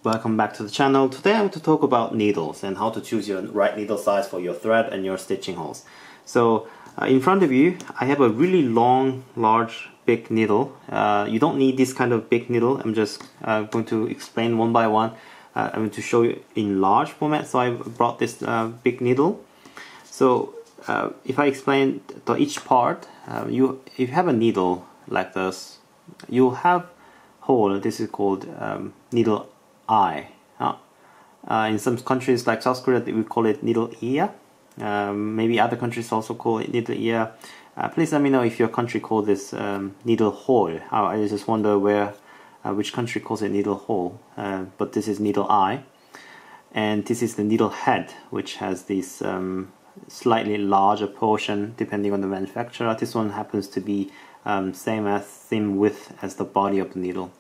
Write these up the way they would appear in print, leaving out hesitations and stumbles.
Welcome back to the channel. Today I'm going to talk about needles and how to choose your right needle size for your thread and your stitching holes. So in front of you I have a really long, large, big needle. You don't need this kind of big needle. I'm just going to explain one by one. I'm going to show you in large format, so I brought this big needle. So if I explain each part, if you have a needle like this, you'll have hole. This is called needle eye. In some countries like South Korea, we call it needle ear. Maybe other countries also call it needle ear. Please let me know if your country calls this needle hole. I just wonder which country calls it needle hole. But this is needle eye, and this is the needle head, which has this slightly larger portion depending on the manufacturer. This one happens to be same width as the body of the needle.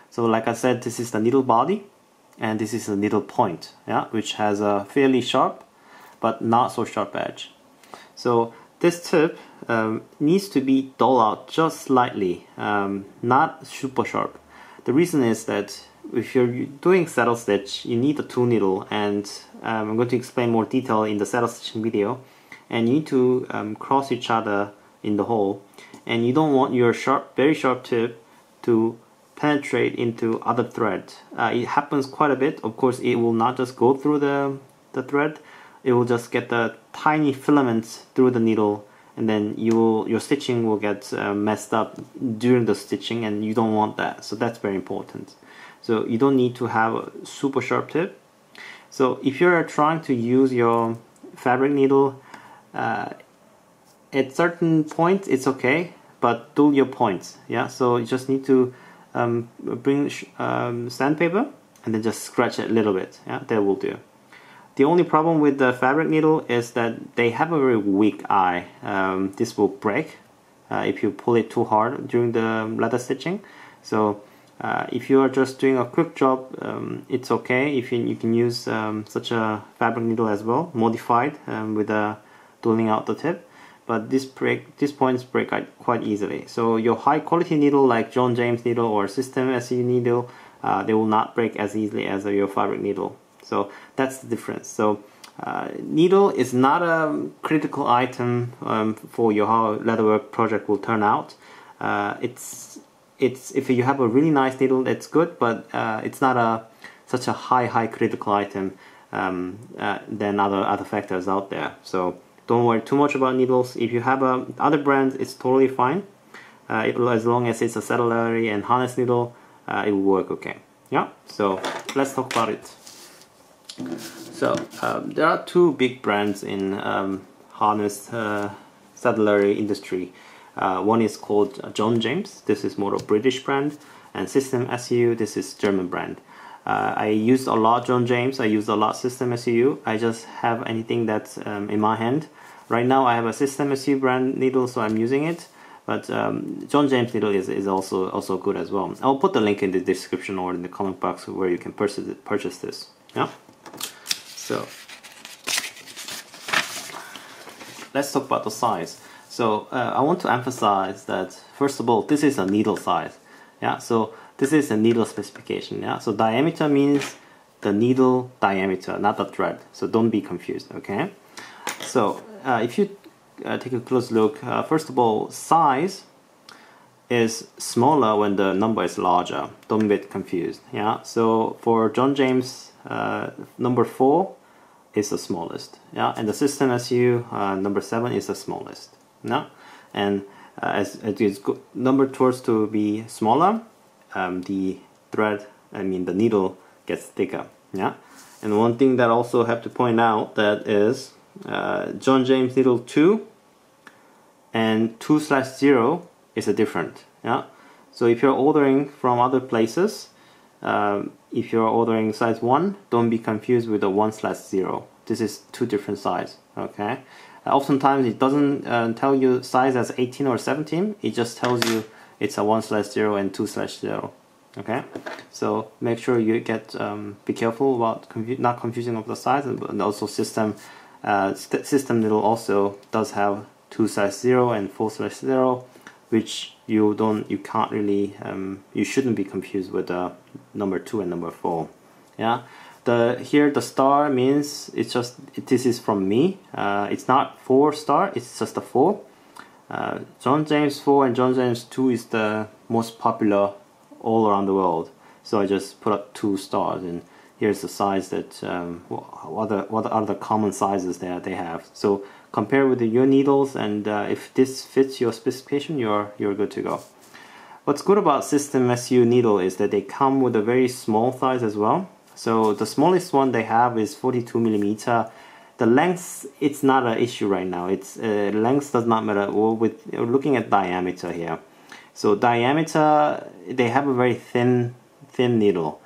So like I said, this is the needle body and this is the needle point, which has a fairly sharp but not so sharp edge. So this tip needs to be dull out just slightly, not super sharp. The reason is that if you're doing saddle stitch, you need a two needle, and I'm going to explain more detail in the saddle stitching video. And you need to cross each other in the hole, and you don't want your very sharp tip to penetrate into other thread. It happens quite a bit. Of course, it will not just go through the thread. It will just get the tiny filaments through the needle, and then your stitching will get messed up during the stitching, and you don't want that. So that's very important. So you don't need to have a super sharp tip. So if you're trying to use your fabric needle, at certain points it's okay, but dull your points. So you just need to bring sandpaper and then just scratch it a little bit. That will do. The only problem with the fabric needle is that they have a very weak eye. This will break if you pull it too hard during the leather stitching. So if you are just doing a quick job, it's okay. If you can use such a fabric needle as well, modified with dulling out the tip. But these points break quite easily. So your high quality needle like John James needle or System SU needle, they will not break as easily as your fabric needle. So that's the difference. So needle is not a critical item for how leatherwork project will turn out. It's if you have a really nice needle, that's good, but it's not such a high critical item than other factors out there. So don't worry too much about needles. If you have other brands, it's totally fine. As long as it's a saddlery and harness needle, it will work okay. So let's talk about it. So there are two big brands in harness saddlery industry. One is called John James. This is more a British brand, and System SU. This is German brand. I used a lot John James. I used a lot System SU. I just have anything that's in my hand. Right now I have a System SU brand needle, so I'm using it. But John James needle is also good as well. I'll put the link in the description or in the comment box where you can purchase this. So let's talk about the size. So I want to emphasize that first of all, this is a needle size. So this is a needle specification. So diameter means the needle diameter, not the thread. So don't be confused. Okay. So if you take a close look, first of all, size is smaller when the number is larger. Don't get confused. So for John James, number 4 is the smallest. And the System SU number 7 is the smallest. And as it is number towards to be smaller, the needle gets thicker. And one thing that also have to point out that is John James needle 2 and 2/0 is a different. So if you're ordering from other places, if you're ordering size 1, don't be confused with the 1/0. This is two different size. Okay. Oftentimes it doesn't tell you size as 18 or 17. It just tells you it's a 1/0 and 2/0. Okay. So make sure you be careful about not confusing of the size, and also system needle also does have 2/0 and 4/0, which you can't really you shouldn't be confused with number 2 and number 4. Yeah, here the star means it's just this is from me. It's not 4 star, it's just a 4. John James 4 and John James 2 is the most popular all around the world, so I just put up 2 stars, and here's the size that what are the common sizes that they have. So compare with your needles, and if this fits your specification, you're good to go. What's good about System SU needle is that they come with a very small size as well. So the smallest one they have is 42 millimeter. The length, it's not an issue right now. It's length does not matter. We're looking at diameter here. So diameter, they have a very thin needle.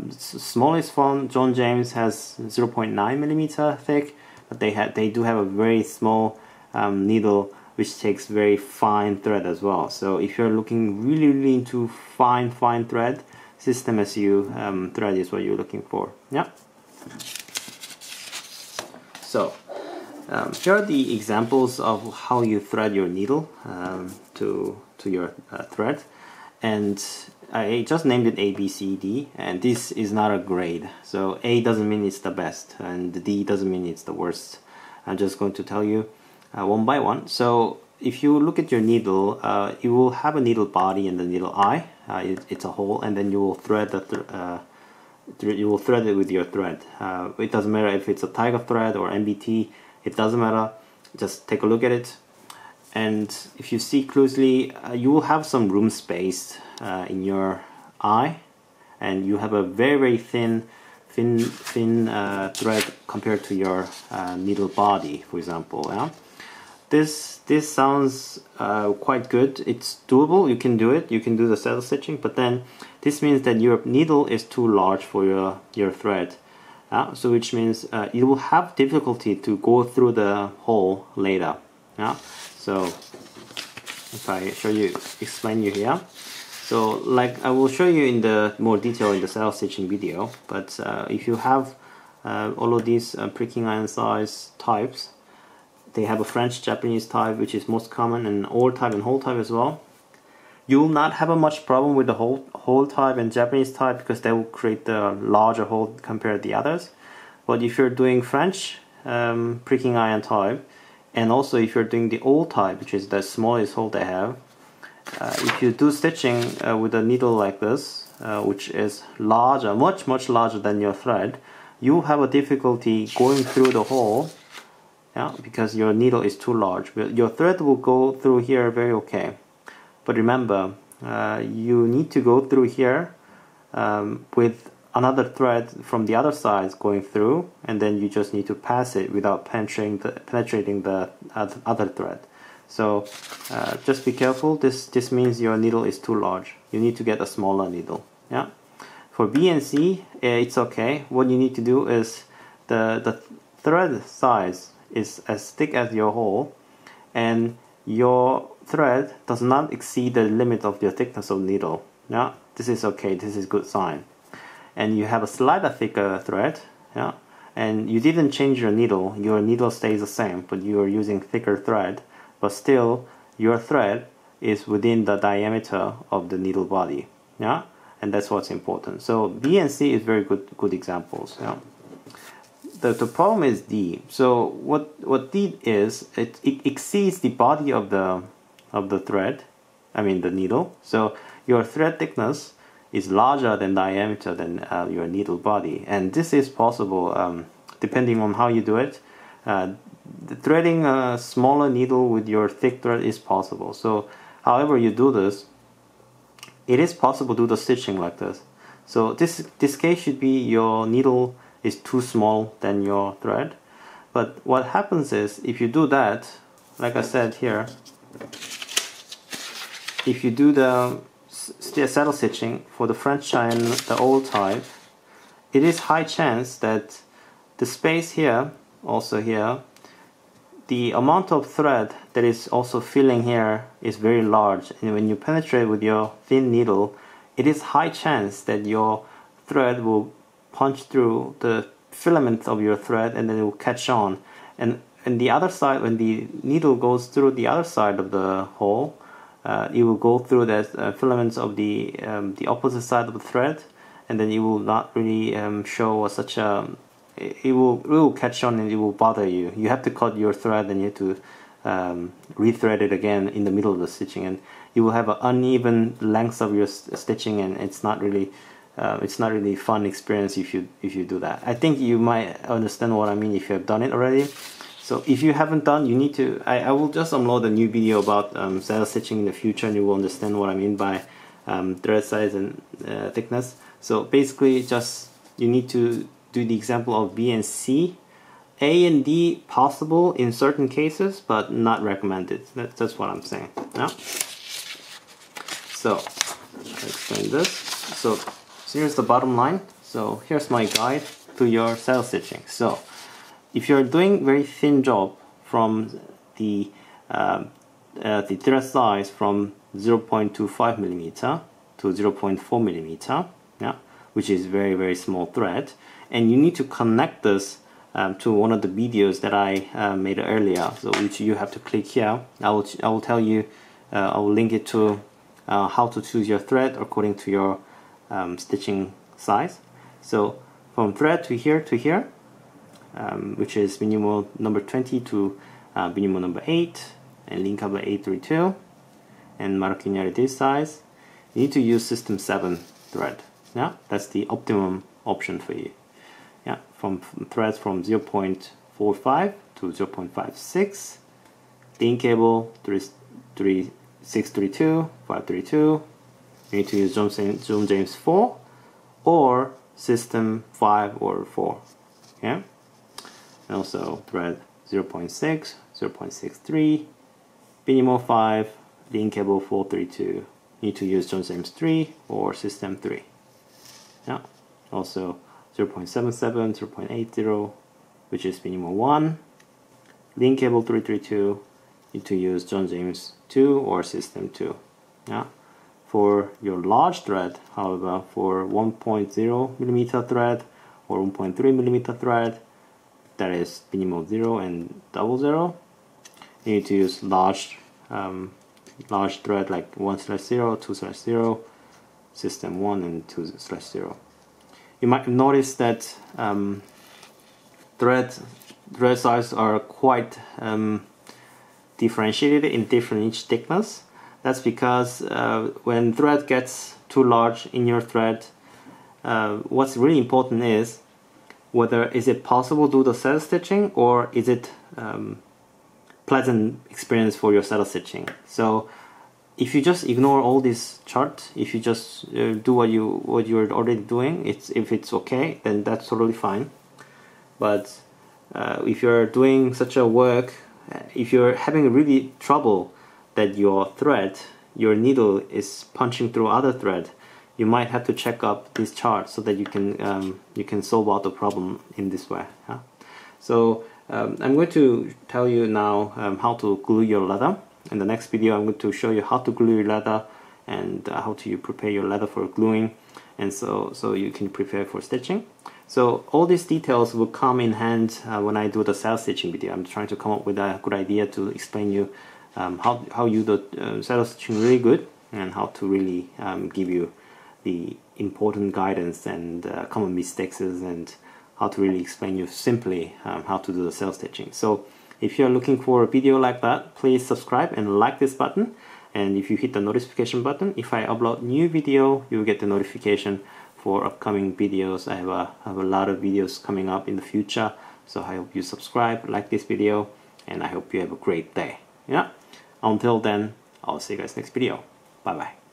Smallest one, John James, has 0.9 millimeter thick, but they do have a very small needle, which takes very fine thread as well. So if you're looking really into fine thread, System SU thread is what you're looking for. Yeah. So here are the examples of how you thread your needle to your thread, and I just named it A, B, C, D, and this is not a grade. So A doesn't mean it's the best, and D doesn't mean it's the worst. I'm just going to tell you one by one. So if you look at your needle, you will have a needle body and the needle eye. It's a hole, and then you will thread it with your thread. It doesn't matter if it's a tiger thread or MBT. It doesn't matter. Just take a look at it, and if you see closely, you will have some room space in your eye, and you have a very thin thread compared to your needle body, for example. Yeah? This sounds quite good. It's doable. You can do it. You can do the saddle stitching, but then this means that your needle is too large for your thread. So which means you will have difficulty to go through the hole later. Yeah. So if I explain you here. So like I will show you in the more detail in the saddle stitching video. But if you have all of these pricking iron size types, they have a French Japanese type, which is most common, and old type and whole type as well. You will not have a much problem with the whole type and Japanese type, because they will create the larger hole compared to the others. But if you're doing French pricking iron type, and also if you're doing the old type, which is the smallest hole they have, if you do stitching with a needle like this, which is larger, much larger than your thread, you have a difficulty going through the hole. Yeah, because your needle is too large. Your thread will go through here very okay. But remember, you need to go through here with another thread from the other side going through, and then you just need to pass it without penetrating the other thread. So just be careful. This means your needle is too large. You need to get a smaller needle. Yeah. For B and C, it's okay. What you need to do is the thread size is as thick as your hole, and your thread does not exceed the limit of your thickness of needle. Yeah, this is okay. This is good sign. And you have a slightly thicker thread. Yeah, and you didn't change your needle. Your needle stays the same, but you are using thicker thread. But still, your thread is within the diameter of the needle body. Yeah, and that's what's important. So B and C is very good examples. Yeah. The problem is D. So what D is, it exceeds the body of the thread, I mean the needle. So your thread thickness is larger than diameter than your needle body, and this is possible depending on how you do it. Threading a smaller needle with your thick thread is possible. So however you do this, it is possible to do the stitching like this. So this case should be your needle is too small than your thread. But what happens is, if you do that, like I said here, if you do the saddle stitching for the French and the old type, it is high chance that the space here, also here, the amount of thread that is also filling here is very large, and when you penetrate with your thin needle, it is high chance that your thread will punch through the filament of your thread, and then it will catch on. And the other side, when the needle goes through the other side of the hole, it will go through that filaments of the opposite side of the thread, and then it will not really show such a, it will catch on and it will bother you. You have to cut your thread and you have to rethread it again in the middle of the stitching, and you will have an uneven length of your stitching, and it's not really fun experience if you do that. I think you might understand what I mean if you have done it already. So if you haven't done, you need to, I will just upload a new video about saddle stitching in the future, and you will understand what I mean by thread size and thickness. So basically just you need to do the example of B and C. A and D possible in certain cases, but not recommended. That's what I'm saying. Yeah. So I'll explain this. So here's the bottom line. So here's my guide to your saddle stitching. So if you're doing very thin job from the thread size from 0.25 millimeter to 0.4 millimeter, yeah, which is very small thread, and you need to connect this to one of the videos that I made earlier, so which you have to click here. I will tell you, I will link it to how to choose your thread according to your stitching size. So from thread to here, which is minimal number 20 to minimal number 8, and link up 832, and marking this size, you need to use system 7 thread. Yeah, that's the optimum option for you. Yeah, from threads from 0.45 to 0.56, link cable 632, 532. You need to use John James 4 or system 5 or 4. Yeah, and also thread 0.6, 0.63, minimal 5, link cable 432. You need to use John James 3 or system 3. Yeah, also 0.77, 0.80, which is minimal 1, link cable 332. Need to use John James 2 or system 2. Yeah. For your large thread, however, for 1.0 millimeter thread or 1.3 millimeter thread, that is minimal 0 and 00, you need to use large thread like 1/0, 2/0, system 1 and 2/0. You might notice that thread size are quite differentiated in different inch thickness. That's because when thread gets too large in your thread, what's really important is whether is it possible to do the saddle stitching, or is it pleasant experience for your saddle stitching. So if you just ignore all this chart, if you just do what you're already doing, if it's okay, then that's totally fine. But if you're doing such a work, if you're having really trouble that your thread, your needle is punching through other thread, you might have to check up this chart so that you can solve out the problem in this way. Huh? So I'm going to tell you now how to glue your leather. In the next video, I'm going to show you how to glue your leather and how to prepare your leather for gluing, and so you can prepare for stitching. So all these details will come in hand when I do the saddle stitching video. I'm trying to come up with a good idea to explain you how you do saddle stitching really good, and how to really give you the important guidance and common mistakes, and how to really explain you simply how to do the saddle stitching. So if you're looking for a video like that, please subscribe and like this button. And if you hit the notification button, if I upload new video, you will get the notification for upcoming videos. I have a lot of videos coming up in the future, so I hope you subscribe, like this video, and I hope you have a great day. Yeah. Until then, I'll see you guys next video. Bye bye.